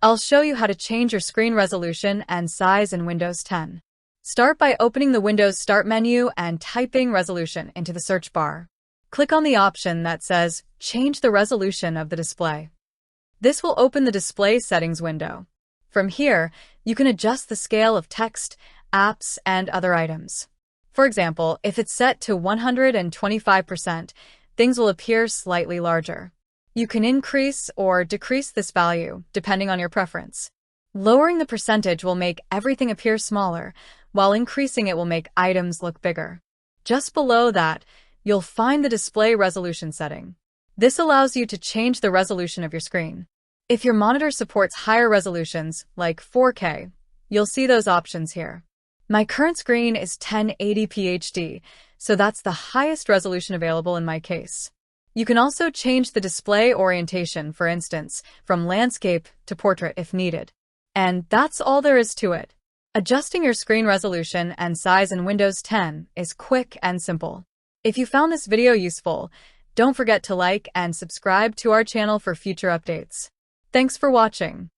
I'll show you how to change your screen resolution and size in Windows 10. Start by opening the Windows Start menu and typing resolution into the search bar. Click on the option that says Change the resolution of the display. This will open the display settings window. From here, you can adjust the scale of text, apps, and other items. For example, if it's set to 125%, things will appear slightly larger. You can increase or decrease this value, depending on your preference. Lowering the percentage will make everything appear smaller, while increasing it will make items look bigger. Just below that, you'll find the display resolution setting. This allows you to change the resolution of your screen. If your monitor supports higher resolutions, like 4K, you'll see those options here. My current screen is 1080p HD, so that's the highest resolution available in my case. You can also change the display orientation, for instance, from landscape to portrait if needed. And that's all there is to it. Adjusting your screen resolution and size in Windows 10 is quick and simple. If you found this video useful, don't forget to like and subscribe to our channel for future updates. Thanks for watching.